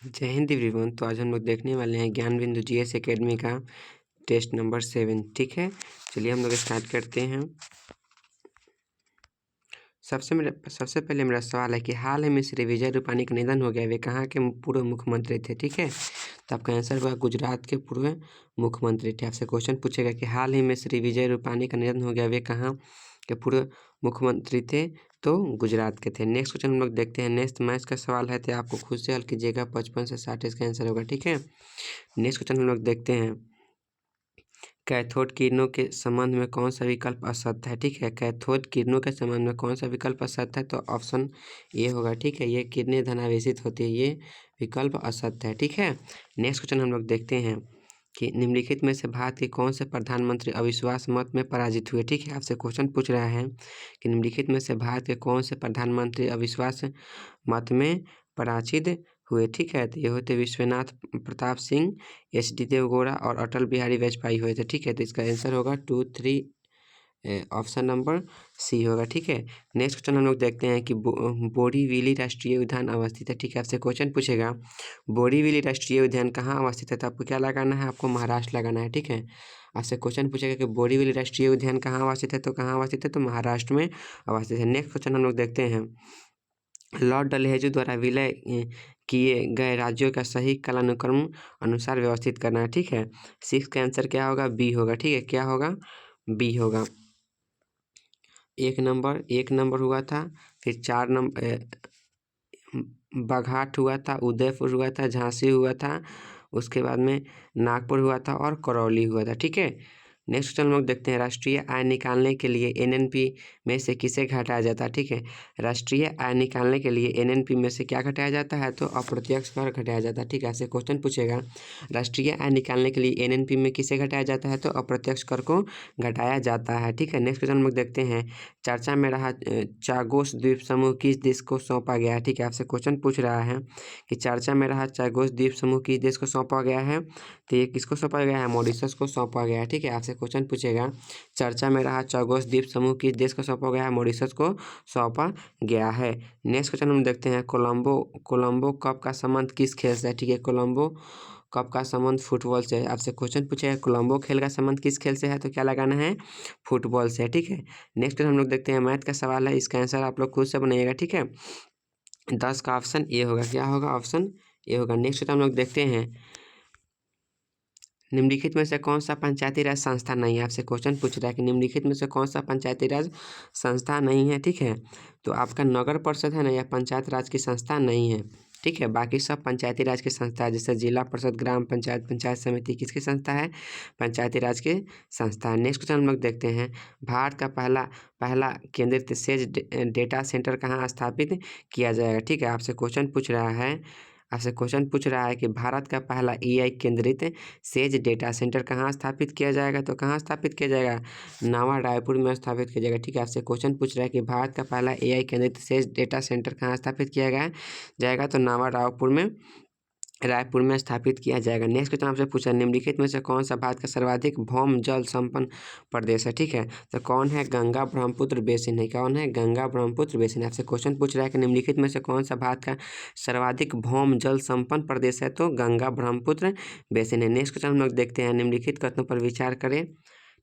जय हिंद एवरीवन। तो आज हम लोग देखने वाले हैं ज्ञान बिंदु जीएस एकेडमी का टेस्ट नंबर 7। ठीक है, चलिए हम लोग स्टार्ट करते हैं। सबसे पहले मेरा सवाल है कि हाल ही में श्री विजय रूपाणी का निधन हो गया, वे कहाँ के पूर्व मुख्यमंत्री थे। ठीक है, तो आपका आंसर होगा गुजरात के पूर्व मुख्यमंत्री थे। आपसे क्वेश्चन पूछेगा कि हाल ही में श्री विजय रूपाणी का निधन हो गया, वे कहाँ के पूर्व मुख्यमंत्री थे, तो गुजरात के थे। नेक्स्ट क्वेश्चन हम लोग देखते हैं। नेक्स्ट मैथ्स का सवाल है, तो आपको खुद से हल कीजिएगा। 55 से 60 इसका आंसर होगा। ठीक है, नेक्स्ट क्वेश्चन हम लोग देखते हैं। कैथोड किरणों के संबंध में कौन सा विकल्प असत्य है। ठीक है, कैथोड किरणों के संबंध में कौन सा विकल्प असत्य है, तो ऑप्शन ए होगा। ठीक है, ये किरणें धनावेशित होती है, ये विकल्प असत्य है। ठीक है, नेक्स्ट क्वेश्चन हम लोग देखते हैं कि निम्नलिखित में से भारत के कौन से प्रधानमंत्री अविश्वास मत में पराजित हुए। ठीक है, आपसे क्वेश्चन पूछ रहा है कि निम्नलिखित में से भारत के कौन से प्रधानमंत्री अविश्वास मत में पराजित हुए। ठीक है, तो ये होते विश्वनाथ प्रताप सिंह, एच.डी. देवगौड़ा और अटल बिहारी वाजपेयी हुए थे। ठीक है, तो इसका आंसर होगा 2, 3 ऑप्शन नंबर सी होगा। ठीक है, नेक्स्ट क्वेश्चन हम लोग देखते हैं कि बोरीवली राष्ट्रीय उद्यान अवस्थित है। ठीक है, आपसे क्वेश्चन पूछेगा बोरीवली राष्ट्रीय उद्यान कहाँ अवस्थित है, तो आपको क्या लगाना है, आपको महाराष्ट्र लगाना है। ठीक है, आपसे क्वेश्चन पूछेगा कि बोरीवली राष्ट्रीय उद्यान कहाँ अवस्थित है, तो कहाँ अवस्थित है, तो महाराष्ट्र में अवस्थित है। नेक्स्ट क्वेश्चन हम लोग देखते हैं। लॉर्ड डलहौजी द्वारा विलय किए गए राज्यों का सही कालानुक्रम अनुसार व्यवस्थित करना है। ठीक है, 6 का आंसर क्या होगा, बी होगा। ठीक है, क्या होगा, बी होगा। एक नंबर हुआ था, फिर 4 नंबर बाघाट हुआ था, उदयपुर हुआ था, झांसी हुआ था, उसके बाद में नागपुर हुआ था और करौली हुआ था। ठीक है, नेक्स्ट क्वेश्चन हम लोग देखते हैं। राष्ट्रीय आय निकालने के लिए एनएनपी में से किसे घटाया जाता है। ठीक है, राष्ट्रीय आय निकालने के लिए एनएनपी में से क्या घटाया जाता है, तो अप्रत्यक्ष कर घटाया जाता है। ठीक है, ऐसे क्वेश्चन पूछेगा राष्ट्रीय आय निकालने के लिए एनएनपी में किसे घटाया जाता है, तो अप्रत्यक्ष कर को घटाया जाता है। ठीक है, नेक्स्ट क्वेश्चन हम लोग देखते हैं। चर्चा में रहा चागोस द्वीप समूह किस देश को सौंपा गया है। ठीक है, आपसे क्वेश्चन पूछ रहा है कि चर्चा में रहा चागोस द्वीप समूह किस देश को सौंपा गया है, तो ये किसको सौंपा गया है, मॉरिशस को सौंपा गया है। ठीक है, आपसे क्वेश्चन पूछेगा चर्चा में रहा चागोस द्वीप समूह किस देश को सौंपा गया है, मॉरिशस को सौंपा गया है। नेक्स्ट क्वेश्चन हम देखते हैं। कोलंबो कप का संबंध किस खेल से है। ठीक है, कोलंबो कप का संबंध फुटबॉल से है। आपसे क्वेश्चन पूछेगा कोलंबो खेल का संबंध किस खेल से है, तो क्या लगाना है, फुटबॉल से। ठीक है, नेक्स्ट हम लोग देखते हैं। मैथ का सवाल है, इसका आंसर आप लोग खुद से बनाइएगा। ठीक है, 10 का ऑप्शन ए होगा। क्या होगा, ऑप्शन ए होगा। नेक्स्ट हम लोग देखते हैं। निम्नलिखित में से कौन सा पंचायती राज संस्था नहीं है। आपसे क्वेश्चन पूछ रहा है कि निम्नलिखित में से कौन सा पंचायती राज संस्था नहीं है। ठीक है, तो आपका नगर परिषद है ना, यह पंचायत राज की संस्था नहीं है। ठीक है, बाकी सब पंचायती राज की संस्था है, जैसे जिला परिषद, ग्राम पंचायत, पंचायत समिति किसकी संस्था है, पंचायती राज की संस्था है। नेक्स्ट क्वेश्चन हम लोग देखते हैं। भारत का पहला केंद्रित सेज डेटा सेंटर कहाँ स्थापित किया जाएगा। ठीक है, आपसे क्वेश्चन पूछ रहा है कि भारत का पहला एआई केंद्रित सेज डेटा सेंटर कहाँ स्थापित किया जाएगा, तो कहाँ स्थापित किया जाएगा, नवा रायपुर में स्थापित किया जाएगा। ठीक है, आपसे क्वेश्चन पूछ रहा है कि भारत का पहला एआई केंद्रित सेज डेटा सेंटर कहाँ स्थापित किया जाएगा, तो नवा रायपुर में स्थापित किया जाएगा। नेक्स्ट क्वेश्चन आपसे पूछा, निम्नलिखित में से कौन सा भारत का सर्वाधिक भौम जल संपन्न प्रदेश है। ठीक है, तो कौन है, गंगा ब्रह्मपुत्र बेसिन है। कौन है, गंगा ब्रह्मपुत्र बेसिन। आपसे क्वेश्चन पूछ रहा है कि निम्नलिखित में से कौन सा भारत का सर्वाधिक भौम जल संपन्न प्रदेश है, तो गंगा ब्रह्मपुत्र बेसिन है। नेक्स्ट क्वेश्चन हम लोग देखते हैं। निम्नलिखित कथनों पर विचार करें।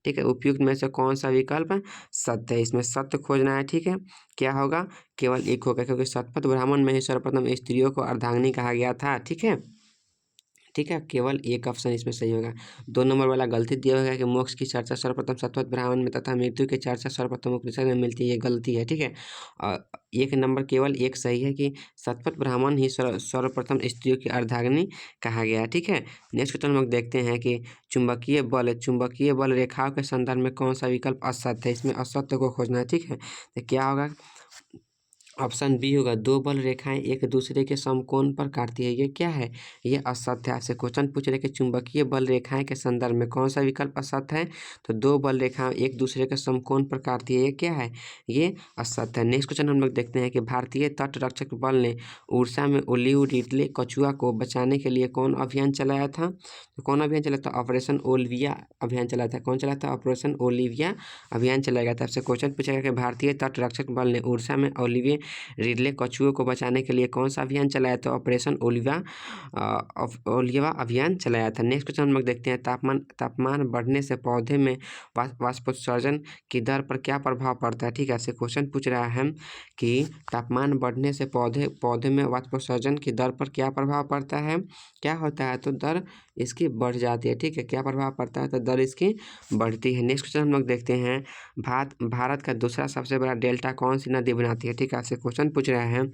ठीक है, उपयुक्त में से कौन सा विकल्प सत्य है, इसमें सत्य खोजना है। ठीक है, क्या होगा, केवल एक होगा, क्योंकि शतपथ ब्राह्मण में ही सर्वप्रथम स्त्रियों को अर्धांगिनी कहा गया था। ठीक है, केवल एक ऑप्शन इसमें सही होगा। 2 नंबर वाला गलती दिया होगा कि मोक्ष की चर्चा सर्वप्रथम शतपथ ब्राह्मण में तथा मृत्यु की चर्चा सर्वप्रथम उपनिषद में मिलती है, ये गलती है। ठीक है, और 1 नंबर केवल एक सही है कि शतपथ ब्राह्मण ही सर्वप्रथम स्त्रियों की अर्धांगिनी कहा गया। ठीक है, नेक्स्ट क्वेश्चन हम लोग देखते हैं कि चुंबकीय बल रेखाओं के संदर्भ में कौन सा विकल्प असत्य है, इसमें असत्य को खोजना है। ठीक है, तो क्या होगा, ऑप्शन बी होगा। 2 बल रेखाएं एक दूसरे के समकोण पर काटती है, ये क्या है, ये असत्य है। आपसे क्वेश्चन पूछ रहे कि चुंबकीय बल रेखाएं के संदर्भ में कौन सा विकल्प असत्य है, तो 2 बल रेखाएं एक दूसरे के समकोण पर काटती है, ये क्या है, ये असत्य है। नेक्स्ट क्वेश्चन हम लोग देखते हैं कि भारतीय तट रक्षक बल ने उड़ीसा में ओलिव रिडले कछुआ को बचाने के लिए कौन अभियान चलाया था, तो कौन अभियान चलाया था, ऑपरेशन ओलिविया अभियान चलाया था। कौन चलाया था, ऑपरेशन ओलिविया अभियान चलाया गया था। आपसे क्वेश्चन पूछेगा कि भारतीय तट रक्षक बल ने उड़ीसा में ओलिविया रिडले कछुओं को बचाने के लिए कौन सा अभियान चलाया? तो ऑपरेशन ओलिवा अभियान चलाया था। नेक्स्ट क्वेश्चन हम लोग देखते हैं, तापमान बढ़ने से पौधे में वाष्पोत्सर्जन की दर पर क्या प्रभाव पड़ता है? ठीक है, आपसे क्वेश्चन पूछ रहा है कि तापमान बढ़ने से पौधे में वाष्पोत्सर्जन की दर पर क्या प्रभाव पड़ता है? क्या होता है? तो दर इसकी बढ़ जाती है। ठीक है, क्या प्रभाव पड़ता है? तो दर इसकी बढ़ती है। नेक्स्ट क्वेश्चन हम लोग देखते हैं, भारत का दूसरा सबसे बड़ा डेल्टा कौन सी नदी बनाती है? ठीक है, आपसे क्वेश्चन पूछ रहा है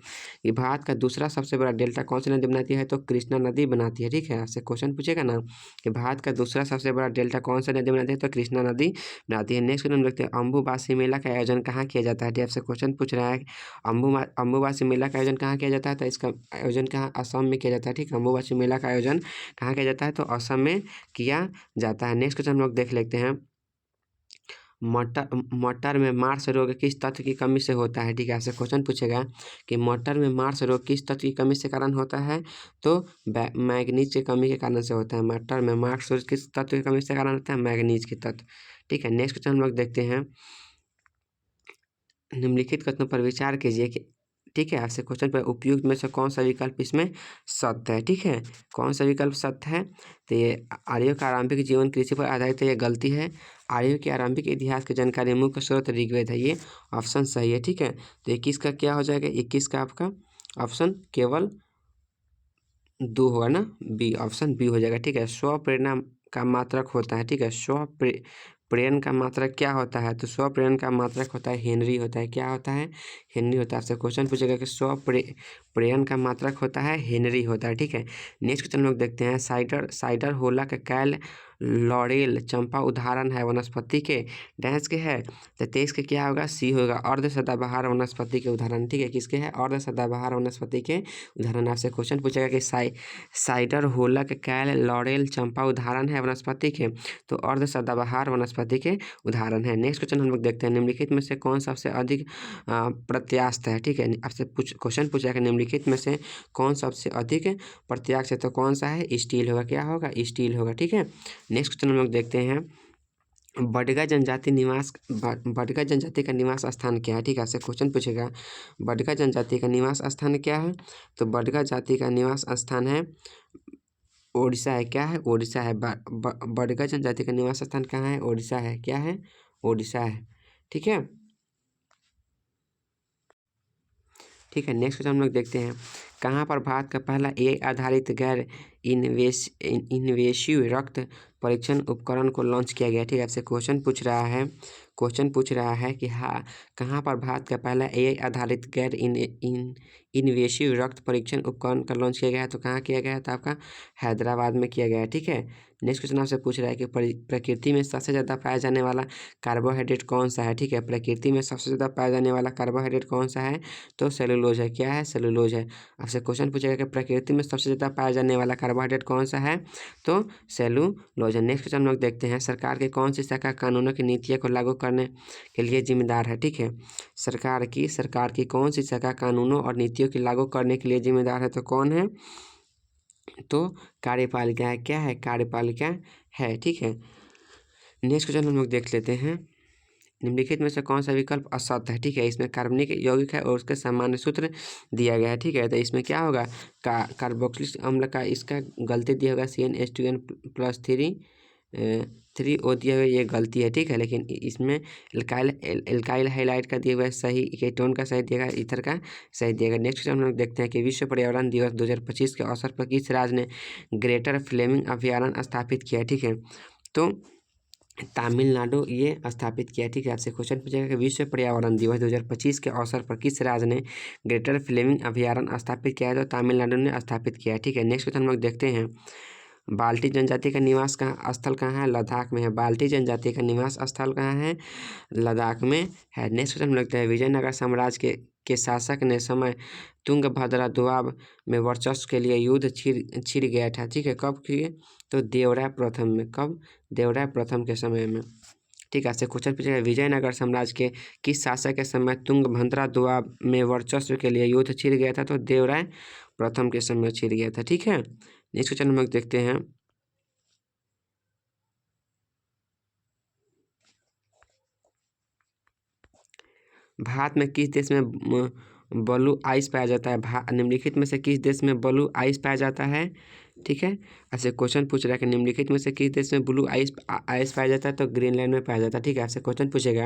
कि भारत का दूसरा सबसे बड़ा डेल्टा कौन सी नदी बनाती है? तो कृष्णा नदी बनाती है। ठीक है, आपसे क्वेश्चन पूछेगा ना कि भारत का दूसरा सबसे बड़ा डेल्टा कौन सी नदी बनाती है? तो कृष्णा नदी बनाती है। नेक्स्ट क्वेश्चन हम देखते हैं, अम्बुबासी मेला का आयोजन कहाँ किया जाता है? आपसे क्वेश्चन पूछ रहा है, अम्बुबासी मेला का आयोजन कहाँ किया जाता है? तो इसका आयोजन कहाँ? असम में किया जाता है। ठीक है, अम्बुबासी मेला का आयोजन कहाँ किया जाता है? तो असम में किया जाता है। नेक्स्ट क्वेश्चन हम लोग देख लेते हैं, मटर में मार्स रोग किस तत्व की कमी से होता है? ठीक है, आपसे क्वेश्चन पूछेगा कि मटर में मार्स रोग किस तत्व की कमी से कारण होता है? तो मैग्नीज की कमी के कारण से होता है। मटर में मार्स रोग किस तत्व की कमी से कारण होता है? मैग्नीज की तत्व। ठीक है, नेक्स्ट क्वेश्चन हम लोग देखते हैं, निम्नलिखित कथनों पर विचार कीजिए कि, ठीक है, आपसे क्वेश्चन पर उपयुक्त में से कौन सा विकल्प इसमें सत्य है? ठीक है, कौन सा विकल्प सत्य है? तो ये आर्यों का आरंभिक जीवन कृषि पर आधारित है, ये गलती है। आर्यों के आरंभिक इतिहास की जानकारी मुख्य स्रोत ऋग्वेद है, ये ऑप्शन सही है। ठीक है, तो 21 का क्या हो जाएगा? 21 का आपका ऑप्शन केवल 2 होगा ना, बी, ऑप्शन बी हो जाएगा। ठीक है, स्वप्रेरणा का मात्रक होता है। ठीक है, प्रेरण का मात्रक क्या होता है? तो स्वप्रेरण का मात्रक होता है हेनरी होता है। क्या होता है? हेनरी होता है। आपसे क्वेश्चन पूछेगा कि प्रेरण का मात्रक होता है हेनरी होता है। ठीक है, नेक्स्ट क्वेश्चन लोग देखते हैं, साइडर होला का कैल लॉरेल चंपा उदाहरण है वनस्पति के डैश के है? तो 23 के क्या होगा? सी होगा, अर्ध सदाबहार वनस्पति के उदाहरण। ठीक है, किसके है? अर्ध सदाबहार वनस्पति के उदाहरण। आपसे क्वेश्चन पूछेगा कि साइडर होला का कैल लॉरेल चंपा उदाहरण है वनस्पति के? तो अर्ध सदाबहार वनस्पति के उदाहरण है। नेक्स्ट क्वेश्चन हम लोग देखते हैं, निम्नलिखित में से कौन सबसे अधिक प्रत्यास्थ है? ठीक है, आपसे क्वेश्चन पूछा कि निम्नलिखित में से कौन सबसे अधिक प्रत्यास्थ है? तो कौन सा है? स्टील होगा। क्या होगा? स्टील होगा। ठीक है, नेक्स्ट क्वेश्चन हम लोग देखते हैं, बडगा जनजाति का निवास स्थान क्या है? ठीक है, आपसे क्वेश्चन पूछेगा, बडगा जनजाति का निवास स्थान क्या है? तो बडगा जाति का निवास स्थान है ओडिशा है। क्या है? ओडिशा है। बडगा जनजाति का निवास स्थान कहाँ है? ओडिशा है। क्या है? ओडिशा है। ठीक है, ठीक है, नेक्स्ट क्वेश्चन हम लोग देखते हैं, कहाँ पर भारत का पहला AI आधारित गैर इन्वेसिव रक्त परीक्षण उपकरण को लॉन्च किया गया? ठीक है, आपसे क्वेश्चन पूछ रहा है कि हाँ, कहाँ पर भारत का पहला AI आधारित गैर इन्वेसिव रक्त परीक्षण उपकरण का लॉन्च किया गया है? तो कहाँ किया गया है? तो आपका हैदराबाद में किया गया है। ठीक है, नेक्स्ट क्वेश्चन आपसे पूछ रहा है कि प्रकृति में सबसे ज़्यादा पाया जाने वाला कार्बोहाइड्रेट कौन सा है? ठीक है, प्रकृति में सबसे ज़्यादा पाया जाने वाला कार्बोहाइड्रेट कौन सा है? तो सेलुलोज है। क्या है? सेलुलोज है। आपसे क्वेश्चन पूछेगा कि प्रकृति में सबसे ज़्यादा पाया जाने वाला कार्बोहाइड्रेट कौन सा है? तो सेलुलोज है। नेक्स्ट क्वेश्चन हम लोग देखते हैं, सरकार की कौन सी शाखा कानूनों की नीतियों को लागू करने के लिए जिम्मेदार है? ठीक है, सरकार की कौन सी शाखा कानूनों और नीतियों की लागू करने के लिए जिम्मेदार है? तो कौन है? तो कार्यपालिका है। क्या है? कार्यपालिका है। ठीक है, नेक्स्ट क्वेश्चन हम लोग देख लेते हैं, निम्नलिखित में से कौन सा विकल्प असत्य है? ठीक है, इसमें कार्बनिक यौगिक है और उसके सामान्य सूत्र दिया गया है। ठीक है, तो इसमें क्या होगा? कार्बोक्सिलिक अम्ल का इसका गलती दिया होगा CnH2n+3 3O दिया हुआ, ये गलती है। ठीक है, लेकिन इसमें एल्काइल हाइलाइट का दिया हुआ है सही, कीटोन का सही दिया गया, ईथर का सही दिया गया। नेक्स्ट हम लोग देखते हैं कि विश्व पर्यावरण दिवस 2025 के अवसर पर किस राज्य ने ग्रेटर फ्लेमिंग अभयारण्य स्थापित किया? ठीक है, तो तमिलनाडु ये स्थापित किया। ठीक है, आपसे क्वेश्चन पूछेगा कि विश्व पर्यावरण दिवस 2025 के अवसर पर किस राज्य ने ग्रेटर फ्लेमिंग अभयारण्य स्थापित किया है? तो तमिलनाडु ने स्थापित किया है। ठीक है, नेक्स्ट क्वेश्चन हम लोग देखते हैं, बाल्टी जनजाति का निवास स्थल कहाँ है? लद्दाख में है। बाल्टी जनजाति का निवास स्थल कहाँ है? लद्दाख में है। नेक्स्ट क्वेश्चन हम लगता है, विजयनगर साम्राज्य के शासक ने समय तुंगभद्रा दोआब में वर्चस्व के लिए युद्ध छिड़ गया था। ठीक है, कब किए? तो देवराय प्रथम में। कब? देवराय प्रथम के समय में। ठीक है, आपसे क्वेश्चन पूछेगा, विजयनगर साम्राज्य के किस शासक के समय तुंगभद्रा दोआब में वर्चस्व के लिए युद्ध छिड़ गया था? तो देवराय प्रथम के समय छिड़ गया था। ठीक है, नेक्स्ट क्वेश्चन हम लोग देखते हैं, भारत में किस देश में ब्लू आइस पाया जाता है? निम्नलिखित में से किस देश में ब्लू आइस पाया जाता है? ठीक है, ऐसे क्वेश्चन पूछ रहा है कि निम्नलिखित में से किस देश में ब्लू आइस पाया जाता है? तो ग्रीनलैंड में पाया जाता है। ठीक है, ऐसे क्वेश्चन पूछेगा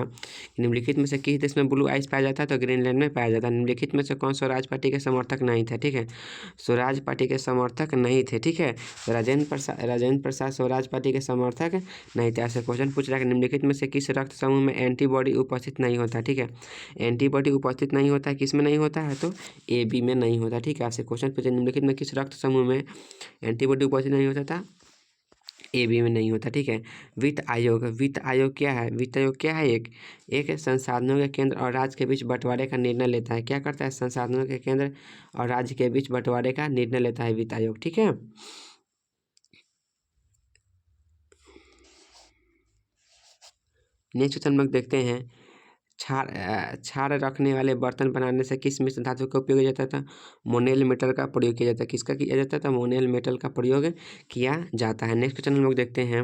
निम्नलिखित में से किस देश में ब्लू आइस पाया जाता है? तो ग्रीनलैंड में पाया जाता है। निम्नलिखित में से कौन स्वराज पार्टी के समर्थक नहीं थे? ठीक है, स्वराज पार्टी के समर्थक नहीं थे। ठीक है, राजेंद्र प्रसाद स्वराज पार्टी के समर्थक नहीं थे। ऐसे क्वेश्चन पूछ रहा है कि निम्नलिखित में से किस रक्त समूह में एंटीबॉडी उपस्थित नहीं होता? ठीक है, एंटीबॉडी उपस्थित नहीं होता है, किस में नहीं होता है? तो ए बी में नहीं होता। ठीक है, ऐसे क्वेश्चन पूछे निम्नलिखित में किस रक्त समूह में एंटीबॉडी उपस्थित नहीं होता था? ए बी में नहीं होता। ठीक है, वित्त आयोग क्या है? वित्त आयोग क्या है? एक संसाधनों के केंद्र और राज्य के बीच बंटवारे का निर्णय लेता है। क्या करता है? संसाधनों के केंद्र और राज्य के बीच बंटवारे का निर्णय लेता है वित्त आयोग। ठीक है, नेक्स्ट क्वेश्चन हम लोग देखते हैं, क्षार रखने वाले बर्तन बनाने से किस मिश्र धातु का उपयोग किया जाता था? मोनेल मेटल का प्रयोग किया जाता है। किसका किया जाता था? मोनेल मेटल का प्रयोग किया जाता है। नेक्स्ट क्वेश्चन हम लोग देखते हैं,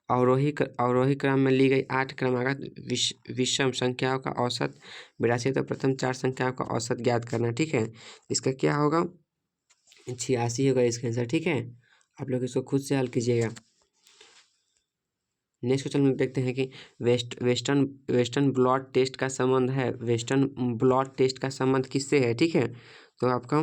अवरोही क्रम में ली गई 8 क्रमागत विषम संख्याओं का औसत 82 तो प्रथम 4 संख्याओं का औसत ज्ञात करना। ठीक है, इसका क्या होगा? 86 होगा इसका आंसर। ठीक है, आप लोग इसको खुद से हल कीजिएगा। नेक्स्ट क्वेश्चन में देखते हैं कि वेस्टर्न ब्लॉट टेस्ट का संबंध है, वेस्टर्न ब्लॉट टेस्ट का संबंध किससे है? ठीक है, तो आपका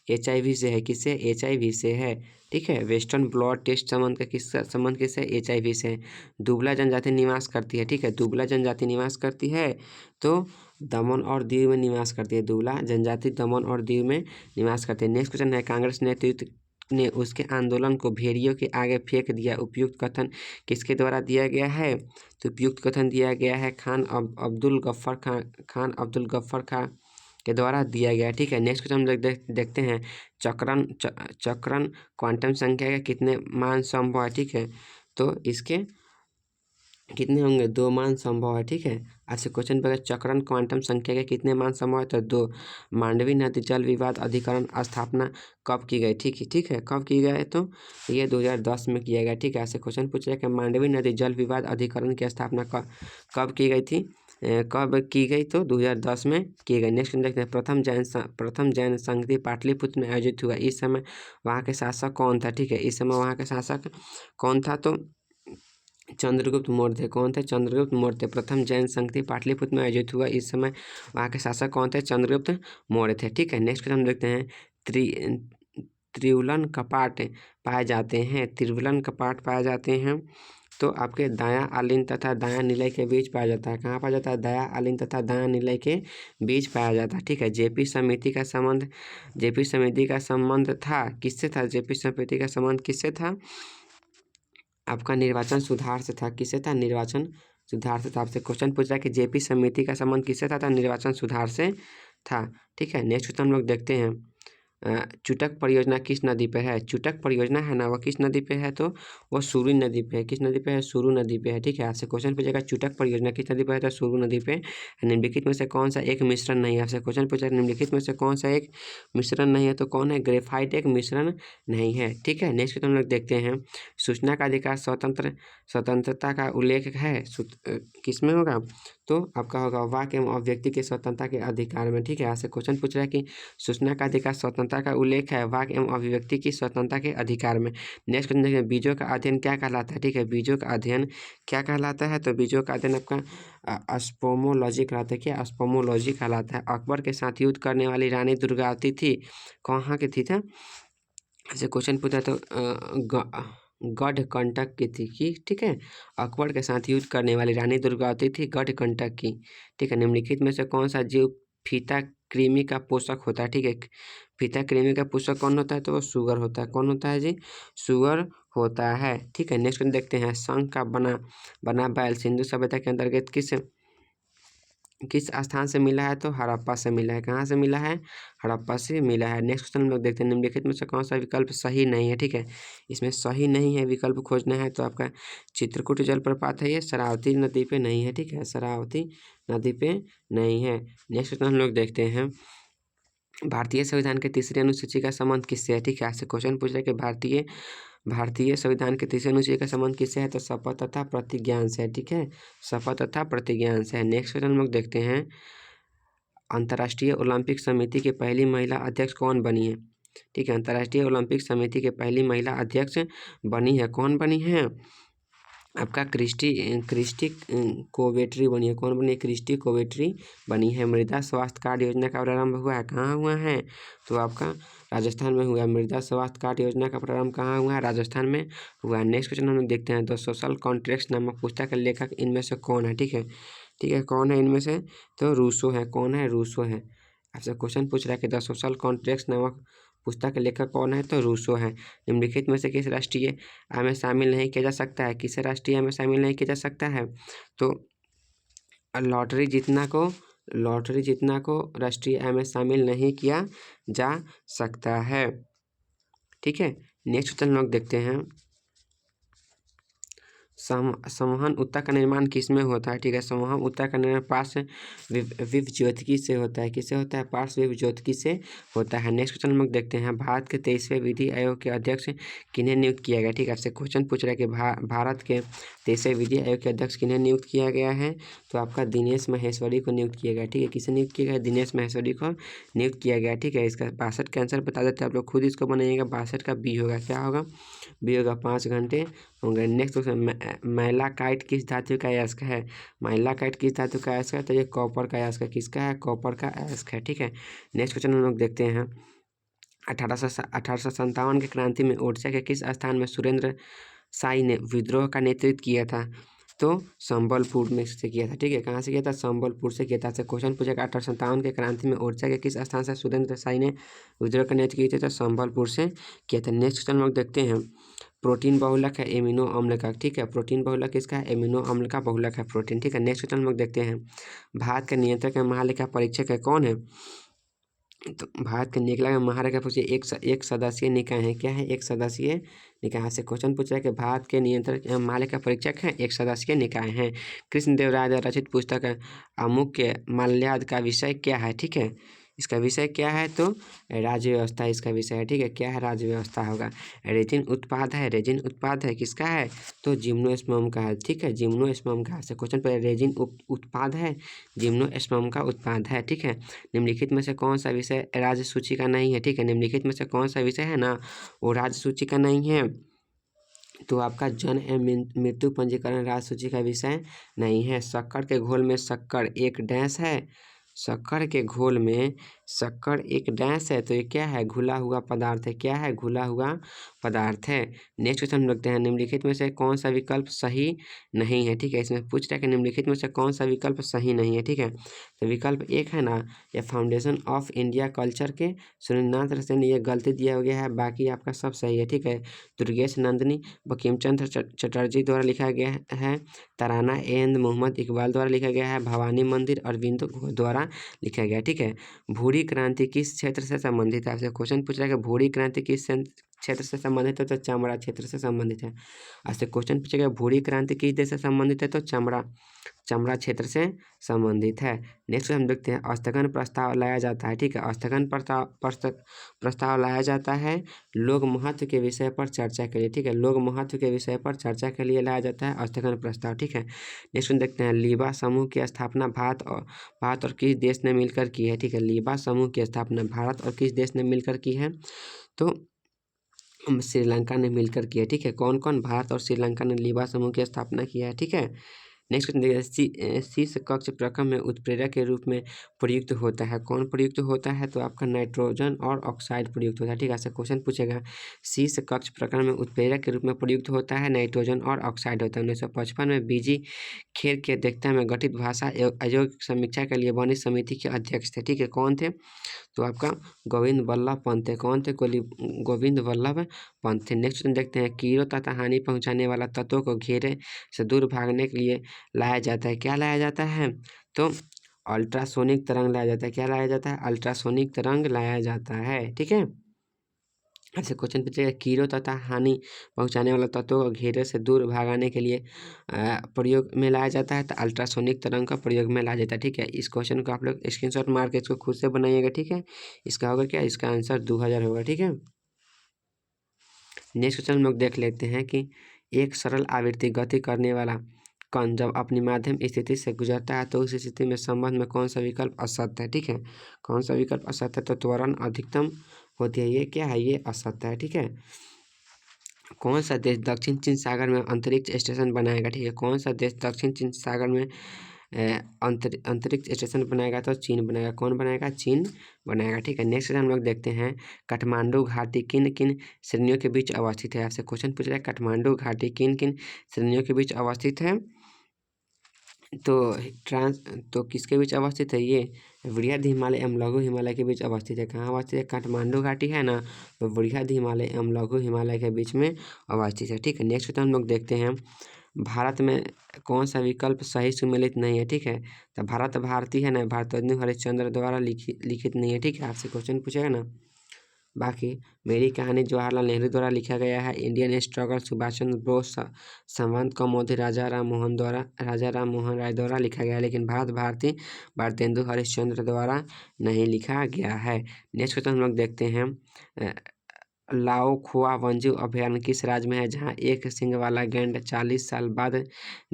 HIV से है। किससे? HIV से है। ठीक है, वेस्टर्न ब्लॉट टेस्ट संबंध का संबंध किससे? HIV से है। दुबला जनजाति निवास करती है। ठीक है, दुबला जनजाति निवास करती है तो दमन और दीव में निवास करती है। दुबला जनजाति दमन और दीव में निवास करती है। नेक्स्ट क्वेश्चन है, कांग्रेस नेतृत्व ने उसके आंदोलन को भेड़ियों के आगे फेंक दिया। उपयुक्त कथन किसके द्वारा दिया गया है? तो उपयुक्त कथन दिया गया है खान अब्दुल गफ्फर खान के द्वारा दिया गया। ठीक है, नेक्स्ट क्वेश्चन हम लोग देखते हैं, चक्रण क्वांटम संख्या के कितने मान संभव है? ठीक है, तो इसके कितने होंगे? 2 मान संभव है। ठीक है, ऐसे क्वेश्चन पर चक्रण क्वांटम संख्या के कितने मान संभव है? तो 2। मांडवी नदी जल विवाद अधिकरण स्थापना कब की गई? ठीक है, कब की गई? तो ये 2010 में किया गया। ठीक है, ऐसे क्वेश्चन पूछ रहे हैं कि मांडवी नदी जल विवाद अधिकरण की स्थापना कब की गई थी? कब की गई? तो 2010 में की गई। नेक्स्ट देखते हैं, प्रथम जैन संगति पाटलिपुत्र में आयोजित हुआ। इस समय वहाँ के शासक कौन था? ठीक है, इस समय वहाँ के शासक कौन था? तो चंद्रगुप्त मौर्य थे। कौन थे? चंद्रगुप्त मौर्य थे। प्रथम जैन संगति पाटलिपुत्र में आयोजित हुआ। इस समय वहाँ के शासक कौन थे? चंद्रगुप्त मौर्य थे। ठीक है, नेक्स्ट हम देखते हैं, त्रिवलन कपाट पाए जाते हैं। त्रिवलन कपाट पाए जाते हैं तो आपके दायां आलिंग तथा दायां निलय के बीच पाया जाता है। कहाँ पाया जाता है? दायां आलिंग तथा दायां निलय के बीच पाया जाता है। ठीक है, जेपी समिति का संबंध था किससे था? जेपी समिति का संबंध किससे था? आपका निर्वाचन सुधार से था। किससे था? निर्वाचन सुधार से था। आपसे क्वेश्चन पूछ रहा है कि जेपी समिति का संबंध किससे था? निर्वाचन सुधार से था। ठीक है, नेक्स्ट क्वेश्चन हम लोग देखते हैं, चुटक परियोजना किस नदी पे है? चुटक परियोजना है ना, वो किस नदी पे है? तो वो सुरु नदी पे है। किस नदी पे है? सुरु नदी पे है। ठीक है, आपसे क्वेश्चन पूछेगा चुटक परियोजना किस नदी पे है? तो सुरु नदी पे। निम्नलिखित में से कौन सा एक मिश्रण नहीं है? आपसे क्वेश्चन पूछेगा निम्नलिखित में से कौन सा एक मिश्रण नहीं है? तो कौन है? ग्रेफाइट एक मिश्रण नहीं है। ठीक है, नेक्स्ट हम लोग देखते हैं, सूचना का अधिकार स्वतंत्रता का उल्लेख है किस में होगा? तो आपका होगा वाक्य एवं अभिव्यक्ति के स्वतंत्रता के अधिकार में। ठीक है, आपसे क्वेश्चन पूछ रहा है कि सूचना का अधिकार स्वतंत्रता का उल्लेख है वाक्य एवं अभिव्यक्ति की स्वतंत्रता के अधिकार में। नेक्स्ट क्वेश्चन देखिए, बीजों का अध्ययन क्या कहलाता है? ठीक है, बीजों का अध्ययन क्या कहलाता है? तो बीजों का अध्ययन आपका स्पोमोलॉजी कहलाता है। क्या? स्पोमोलॉजी कहलाता है। अकबर के साथ युद्ध करने वाली रानी दुर्गावती थी, कहाँ की थी? था ऐसे क्वेश्चन पूछा तो गढ़कंटक की थी कि ठीक है, अकबर के साथ युद्ध करने वाली रानी दुर्गावती थी गढ़कंटक की। ठीक है, निम्नलिखित में से कौन सा जीव फीता कृमि का पोषक होता है? ठीक है, फीता कृमि का पोषक कौन होता है? तो वो सुगर होता है। कौन होता है जी? सुगर होता है। ठीक है, नेक्स्ट देखते हैं, शंख का बना बैल सिंधु सभ्यता के अंतर्गत किस स्थान से मिला है? तो हड़प्पा से मिला है। कहाँ से मिला है? हड़प्पा से मिला है। नेक्स्ट क्वेश्चन हम लोग देखते हैं, निम्नलिखित में से कौन सा विकल्प सही नहीं है? ठीक है, इसमें सही नहीं है विकल्प खोजना है तो आपका चित्रकूट जलप्रपात है, ये शरावती नदी पे नहीं है। ठीक है, शरावती नदी पे नहीं है। नेक्स्ट क्वेश्चन हम लोग देखते हैं, भारतीय संविधान के तीसरी अनुसूची का संबंध किससे है? ठीक है, आपसे क्वेश्चन पूछ रहे हैं कि भारतीय संविधान के तीसरे अनुच्छेद का संबंध किससे है? तो शपथ तथा प्रतिज्ञान से है। ठीक है, शपथ तथा प्रतिज्ञान से है। नेक्स्ट क्वेश्चन हम लोग देखते हैं, अंतर्राष्ट्रीय ओलंपिक समिति की पहली महिला अध्यक्ष कौन बनी है? ठीक है, अंतर्राष्ट्रीय ओलंपिक समिति की पहली महिला अध्यक्ष बनी है, कौन बनी है? आपका क्रिस्टी कोवेट्री बनी है। कौन बनी है? क्रिस्टी कोवेट्री बनी है। मृदा स्वास्थ्य कार्ड योजना का प्रारंभ हुआ है, कहाँ हुआ है? तो आपका राजस्थान में हुआ है। मृदा स्वास्थ्य कार्ड योजना का प्रारंभ कहाँ हुआ है? राजस्थान में हुआ है। नेक्स्ट क्वेश्चन हम लोग देखते हैं, द सोशल कॉन्ट्रैक्ट्स नामक पुस्तक के लेखक इनमें से कौन है? ठीक है, कौन है इनमें से? तो रूसो है। कौन है? रूसो है। आपसे क्वेश्चन पूछ रहा है कि द सोशल कॉन्ट्रैक्ट्स नामक पुस्तक के लेखक कौन है? तो रूसो है। निम्नलिखित में से किस राष्ट्रीय आय में शामिल नहीं किया जा सकता है? किसे राष्ट्रीय आय में शामिल नहीं किया जा सकता है? तो लॉटरी जीतना को राष्ट्रीय आय में शामिल नहीं किया जा सकता है। ठीक है, नेक्स्ट क्वेश्चन लोग देखते हैं, संवहन उत्तक का निर्माण किस में होता है? ठीक है, संवहन उत्तक का निर्माण पार्श्व विभज्योतिकी से होता है। किससे होता है? पार्श्व विभज्योतिकी से होता है। नेक्स्ट क्वेश्चन हम लोग देखते हैं, भारत के 23वें विधि आयोग के अध्यक्ष किन्हें नियुक्त किया गया? ठीक है, आपसे क्वेश्चन पूछ रहा है कि भारत के 23वें विधि आयोग के अध्यक्ष किन्हें नियुक्त किया गया है? तो आपका दिनेश माहेश्वरी को नियुक्त किया गया। ठीक है, किसे नियुक्त किया गया? दिनेश माहेश्वरी को नियुक्त किया गया। ठीक है, इसका 62 का आंसर बता देते हैं, आप लोग खुद इसको बनाइएगा। 62 का बी होगा, क्या होगा? बी होगा, 5 घंटे होंगे। नेक्स्ट क्वेश्चन, मैलाकाइट किस धातु का अयस्क है? मैलाकाइट किस धातु का अयस्क है? तो ये कॉपर का अयस्क है। किसका है? कॉपर का अयस्क है। ठीक है, नेक्स्ट क्वेश्चन हम लोग देखते हैं, 1857 की क्रांति में ओडिशा के किस स्थान में सुरेंद्र साई ने विद्रोह का नेतृत्व किया था? तो संबलपुर में से किया था। ठीक है, कहाँ से किया था? संबलपुर से किया था। से क्वेश्चन पूछेगा, 1857 के क्रांति में ओडिशा के किस स्थान से सुरेंद्र साई ने विद्रोह का नेतृत्व किया था? तो संबलपुर से किया था। नेक्स्ट क्वेश्चन हम लोग देखते हैं, प्रोटीन बहुलक है एमिनो अम्ल का। ठीक है, प्रोटीन बहुलक किसका है? एमिनो अम्ल का बहुलक है प्रोटीन। ठीक है, नेक्स्ट क्वेश्चन हम लोग देखते हैं, भारत के नियंत्रक महालेखा परीक्षक है, कौन है? तो भारत के निकला महालेखा परीक्षक एक सदस्यीय निकाय है। क्या है? एक सदस्यीय निकाय से क्वेश्चन पूछा है कि भारत के नियंत्रक महालेखा परीक्षक है, एक सदस्यीय निकाय है। कृष्णदेव राय द्वारा रचित पुस्तक अमुक्य माल्याद का विषय क्या है? ठीक है, इसका विषय क्या है? तो राज्य व्यवस्था इसका विषय है। ठीक है, क्या है? राज्य व्यवस्था होगा। रेजिन उत्पाद है, किसका है? तो जिम्नोस्पर्म का है। ठीक है, जिम्नोस्पर्म का है। क्वेश्चन पर रेजिन उत्पाद है, जिम्नोस्पर्म का उत्पाद है। ठीक है, निम्नलिखित में से कौन सा विषय राज्य सूची का नहीं है? ठीक है, निम्नलिखित में से कौन सा विषय है ना, वो राज्य सूची का नहीं है? तो आपका जन्म एवं मृत्यु पंजीकरण राज्य सूची का विषय नहीं है। शक्कर के घोल में शक्कर एक डैश है, शक्कर के घोल में शक्कर एक डैश है, तो ये क्या है? घुला हुआ पदार्थ है। क्या है? घुला हुआ पदार्थ है। नेक्स्ट क्वेश्चन हम देखते हैं, निम्नलिखित में से कौन सा विकल्प सही नहीं है? ठीक है, इसमें पूछ रहा है कि निम्नलिखित में से कौन सा विकल्प सही नहीं है? ठीक है, तो विकल्प एक है ना, ये फाउंडेशन ऑफ इंडिया कल्चर के सुरेंद्रनाथ सेन, ये गलती दिया गया है, बाकी आपका सब सही है। ठीक है, दुर्गेश नंदिनी बंकिम चंद्र चटर्जी द्वारा लिखा गया है, तराना एंड मोहम्मद इकबाल द्वारा लिखा गया है, भवानी मंदिर अरविंद घोष द्वारा लिखा गया। ठीक है, भूरी क्रांति किस क्षेत्र से संबंधित है? आपसे क्वेश्चन पूछ रहा है कि भूरी क्रांति किस क्षेत्र से संबंधित है? तो चमड़ा क्षेत्र से संबंधित है। आपसे क्वेश्चन पूछेगा भूरी क्रांति किस देश से संबंधित है? तो चमड़ा क्षेत्र से संबंधित है। नेक्स्ट हम देखते हैं, स्थगन प्रस्ताव लाया जाता है। ठीक है, स्थगन प्रस्ताव लाया जाता है लोग महत्व के विषय पर चर्चा के लिए। ठीक है, लोग महत्व के विषय पर चर्चा के लिए लाया जाता है स्थगन प्रस्ताव। ठीक है, नेक्स्ट देखते हैं, लीबा समूह की स्थापना भारत और किस देश ने मिलकर की है? ठीक है, लीबा समूह की स्थापना भारत और किस देश ने मिलकर की है? तो श्रीलंका ने मिलकर की है। ठीक है, कौन कौन? भारत और श्रीलंका ने लीबा समूह की स्थापना किया है। ठीक है, नेक्स्ट क्वेश्चन देखिए, शीर्ष कक्ष प्रक्रम में उत्प्रेरक के रूप में प्रयुक्त होता है, कौन प्रयुक्त होता है? तो आपका नाइट्रोजन और ऑक्साइड प्रयुक्त होता है। ठीक है, ऐसा क्वेश्चन पूछेगा, शीर्ष कक्ष प्रक्रम में उत्प्रेरक के रूप में प्रयुक्त होता है, नाइट्रोजन और ऑक्साइड होता है। 1955 में बीजी खेर की अध्यक्षता में गठित भाषा आयोग समीक्षा के लिए बनी समिति के अध्यक्ष थे। ठीक है, कौन थे? तो आपका गोविंद वल्लभ पंत थे। कौन थे? गोविंद वल्लभ पंत थे। नेक्स्ट देखते हैं, कीड़ों तथा हानि पहुंचाने वाला तत्वों को घेरे से दूर भागने के लिए लाया जाता है। क्या लाया जाता है? तो अल्ट्रासोनिक तरंग लाया जाता है। क्या लाया जाता है? अल्ट्रासोनिक तरंग लाया जाता है। ठीक है, ऐसे क्वेश्चन पूछेगा, कीड़ों तथा हानि पहुंचाने वाला तत्वों को घेरे से दूर भागाने के लिए प्रयोग में लाया जाता है, तो अल्ट्रासोनिक तरंग का प्रयोग में लाया जाता है। ठीक है, इस क्वेश्चन को आप लोग स्क्रीनशॉट मार के इसको खुद से बनाइएगा। ठीक है, इसका होगा क्या? इसका आंसर 2000 होगा। ठीक है, नेक्स्ट क्वेश्चन हम लोग देख लेते हैं कि एक सरल आवृत्ति गति करने वाला कण जब अपनी माध्यम स्थिति से गुजरता है तो उस स्थिति में संबंध में कौन सा विकल्प असत्य है, ठीक है। कौन सा विकल्प असत्य है, तो त्वरण अधिकतम होती है, ये क्या है, ये असत्य है, ठीक है। कौन सा देश दक्षिण चीन सागर में अंतरिक्ष स्टेशन बनाएगा, ठीक है। कौन सा देश दक्षिण चीन सागर में अंतरिक्ष स्टेशन बनाएगा, तो चीन बनाएगा। कौन बनाएगा, चीन बनाएगा, ठीक है। नेक्स्ट हम लोग देखते हैं काठमांडू घाटी किन किन श्रेणियों के बीच अवस्थित है। आपसे क्वेश्चन पूछ रहा है काठमांडू घाटी किन किन श्रेणियों के बीच अवस्थित है, तो किसके बीच अवस्थित है, ये वृहद हिमालय एवं लघु हिमालय के बीच अवस्थित है। कहाँ अवस्थित है, काठमांडू घाटी है ना, तो वृहद हिमालय एवं लघु हिमालय के बीच में अवस्थित है, ठीक है। नेक्स्ट क्वेश्चन हम लोग देखते हैं भारत में कौन सा विकल्प सही सुमेलित नहीं है, ठीक है। तो भारत भारती है ना, भारतरत्न हरिश्चंद्र द्वारा लिखित नहीं है, ठीक है। आपसे क्वेश्चन पूछेगा ना। बाकी मेरी कहानी जवाहरलाल नेहरू द्वारा लिखा गया है। इंडियन स्ट्रगल सुभाष चंद्र बोस संवंत कौमुदी राजा राम मोहन राय द्वारा लिखा गया है, लेकिन भारत भारती भारतेंदु हरिश्चंद्र द्वारा नहीं लिखा गया है। नेक्स्ट क्वेश्चन हम लोग देखते हैं लाओ खुआ वन्यजीव अभयारण्य किस राज्य में है, जहाँ एक सींग वाला गैंड 40 साल बाद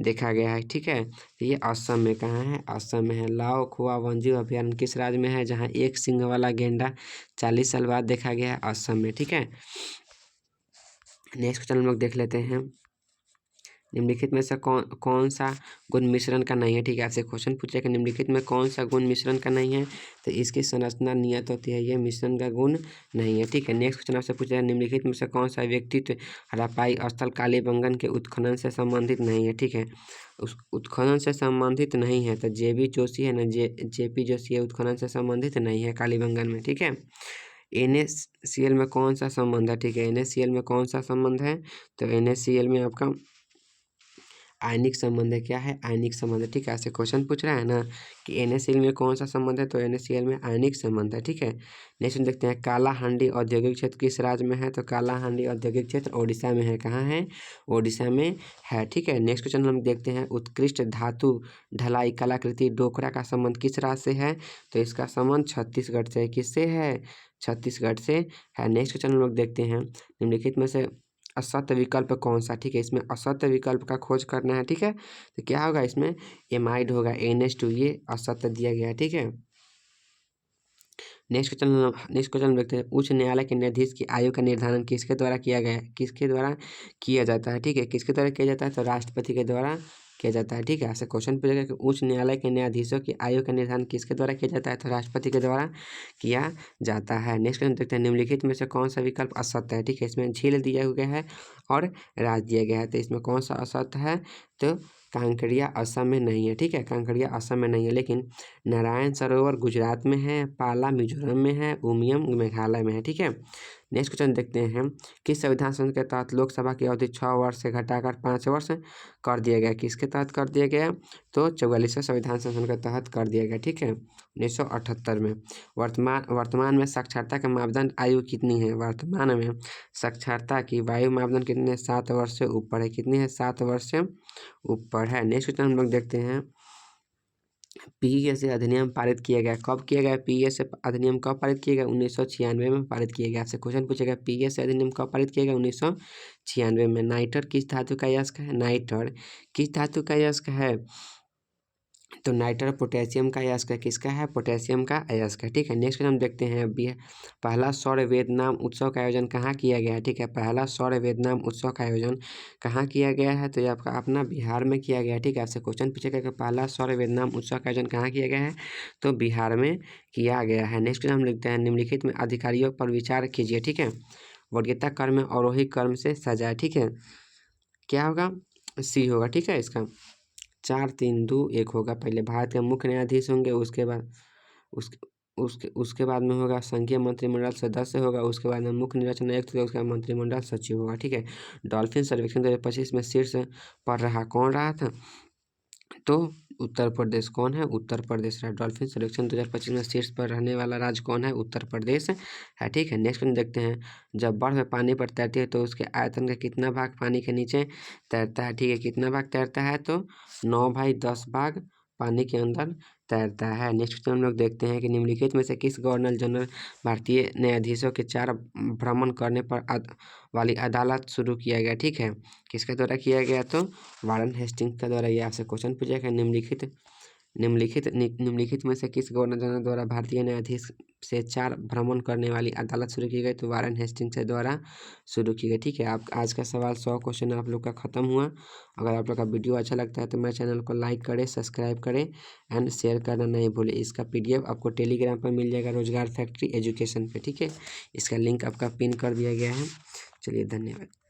देखा गया है, ठीक है। तो ये असम में, कहाँ है, असम में है। लाओ खुआ वन्यजीव अभयारण्य किस राज्य में है, जहाँ एक सींग वाला गेंडा 40 साल बाद देखा गया है, असम में, ठीक है। नेक्स्ट क्वेश्चन हम लोग देख लेते हैं निम्नलिखित में से कौन सा गुण मिश्रण का नहीं है, ठीक है। आपसे क्वेश्चन पूछे कि निम्नलिखित में कौन सा गुण मिश्रण का नहीं है, तो इसकी संरचना नियत होती है, ये मिश्रण का गुण नहीं है, ठीक है। नेक्स्ट क्वेश्चन आपसे पूछा है निम्नलिखित में से कौन सा व्यक्तित्व हड़प्पाई स्थल कालीबंगन के उत्खनन से संबंधित नहीं है, ठीक है। उस उत्खनन से संबंधित नहीं है, तो जेबी जोशी है ना, जेपी जोशी है, उत्खनन से संबंधित नहीं है कालीबंगन में, ठीक है। NaCl में कौन सा संबंध है, ठीक है। NaCl में कौन सा संबंध है, तो NaCl में आपका आयनिक संबंध है, क्या है, आयनिक संबंध है, ठीक है। ऐसे क्वेश्चन पूछ रहा है ना कि NaCl में कौन सा संबंध है, तो NaCl में आयनिक संबंध है, ठीक है। नेक्स्ट देखते हैं कालाहांडी औद्योगिक क्षेत्र किस राज्य में है, तो कालाहांडी औद्योगिक क्षेत्र ओडिशा में है, कहाँ है, ओडिशा में है, ठीक है। नेक्स्ट क्वेश्चन हम देखते हैं उत्कृष्ट धातु ढलाई कलाकृति डोकरा का संबंध किस राज्य से है, तो इसका संबंध छत्तीसगढ़ से, किससे है, छत्तीसगढ़ से है। नेक्स्ट क्वेश्चन हम लोग देखते हैं निम्नलिखित में से असत्य विकल्प कौन सा, ठीक है। इसमें असत्य विकल्प का खोज करना है, ठीक है। तो क्या होगा इसमें, एमाइड होगा, NH2, ये असत्य दिया गया है, ठीक है। नेक्स्ट क्वेश्चन देखते हैं उच्च न्यायालय के न्यायाधीश की आयु का निर्धारण किसके द्वारा किया गया है, किसके द्वारा किया जाता है, ठीक है। किसके द्वारा किया जाता है, तो राष्ट्रपति के द्वारा किया जाता है, ठीक है। ऐसे क्वेश्चन पूछेगा कि उच्च न्यायालय के न्यायाधीशों की आयु का निर्धारण किसके द्वारा किया जाता है, तो राष्ट्रपति के द्वारा किया जाता है। नेक्स्ट क्वेश्चन देखते हैं निम्नलिखित में से कौन सा विकल्प असत्य है, ठीक है। इसमें झील दिया गया है और राज्य दिया गया है, तो इसमें कौन सा असत्य है, तो कांकरिया असम में नहीं है, ठीक है। कांकरिया असम में नहीं है, लेकिन नारायण सरोवर गुजरात में है, पाला मिजोरम में है, उमियम मेघालय में है, ठीक है। नेक्स्ट क्वेश्चन देखते हैं किस संविधान संशोधन के तहत लोकसभा की अवधि 6 वर्ष से घटाकर 5 वर्ष कर दिया गया, किसके तहत कर दिया गया, तो 44वें संविधान संशोधन के तहत कर दिया गया, ठीक है, 1978 में। वर्तमान में साक्षरता का मापदंड आयु कितनी है, वर्तमान में साक्षरता की वायु मापदंड कितने है, 7 वर्ष से ऊपर है, कितनी है, 7 वर्ष से ऊपर है। नेक्स्ट क्वेश्चन हम लोग देखते हैं PES अधिनियम पारित किया गया, कब किया गया, PES अधिनियम कब पारित किया गया, 1996 में पारित किया गया। आपसे क्वेश्चन पूछेगा PES अधिनियम कब पारित किया गया, 1996 में। नाइट्रर किस धातु का अयस्क है, नाइट्रर किस धातु का अयस्क है, तो नाइट्रर पोटेशियम का अयस्क है, किसका है, पोटेशियम का अयस्क है, ठीक है। नेक्स्ट हम देखते हैं पहला सौर वेदनाम उत्सव का आयोजन कहाँ किया गया है, ठीक है। पहला सौर वेदनाम उत्सव का आयोजन कहाँ किया गया है, तो ये आपका अपना बिहार में किया गया है, ठीक है। आपसे क्वेश्चन पूछेगा कि पहला सौर वेदनाम उत्सव का आयोजन कहाँ किया गया है, तो बिहार में किया गया है। नेक्स्ट हम लिखते हैं निम्नलिखित में अधिकारियों पर विचार कीजिए, ठीक है। वर्गीयता क्रम में अवरोही क्रम से सजाए, ठीक है। क्या होगा, C होगा, ठीक है। इसका 4 3 2 1 होगा। पहले भारत के मुख्य न्यायाधीश होंगे, उसके बाद उसके बाद में होगा संघीय मंत्रिमंडल सदस्य होगा, उसके बाद में मुख्य निर्वाचन आयुक्त होगा, उसके बाद मंत्रिमंडल सचिव होगा, ठीक है। डॉल्फिन सर्वेक्षण 2025 में शीर्ष पर रहा, कौन रहा था, तो उत्तर प्रदेश। कौन है, उत्तर प्रदेश रहा। डॉल्फिन सर्वेक्षण 2025 में शीर्ष पर रहने वाला राज्य कौन है, उत्तर प्रदेश है, ठीक है। नेक्स्ट हम देखते हैं जब बर्फ पानी पर तैरती है तो उसके आयतन का कितना भाग पानी के नीचे तैरता है, ठीक है। कितना भाग तैरता है, तो 9/10 भाग पानी के अंदर तैरता है। नेक्स्ट हम लोग देखते हैं कि निम्नलिखित में से किस गवर्नर जनरल भारतीय न्यायाधीशों के 4 भ्रमण करने पर वाली अदालत शुरू किया गया। ठीक है, किसके द्वारा किया गया? तो वारन हेस्टिंग्स के द्वारा। ये आपसे क्वेश्चन पूछा गया। निम्नलिखित में से किस गवर्नर जनरल द्वारा भारतीय न्यायाधीश से 4 भ्रमण करने वाली अदालत शुरू की गई? तो वारन हेस्टिंग्स के द्वारा शुरू की गई। ठीक है, आप आज का सवाल 100 क्वेश्चन आप लोग का खत्म हुआ। अगर आप लोग का वीडियो अच्छा लगता है तो मेरे चैनल को लाइक करें, सब्सक्राइब करें एंड शेयर करना नहीं भूलें। इसका PDF आपको टेलीग्राम पर मिल जाएगा, रोजगार फैक्ट्री एजुकेशन पे। ठीक है, इसका लिंक आपका पिन कर दिया गया है। चलिए, धन्यवाद।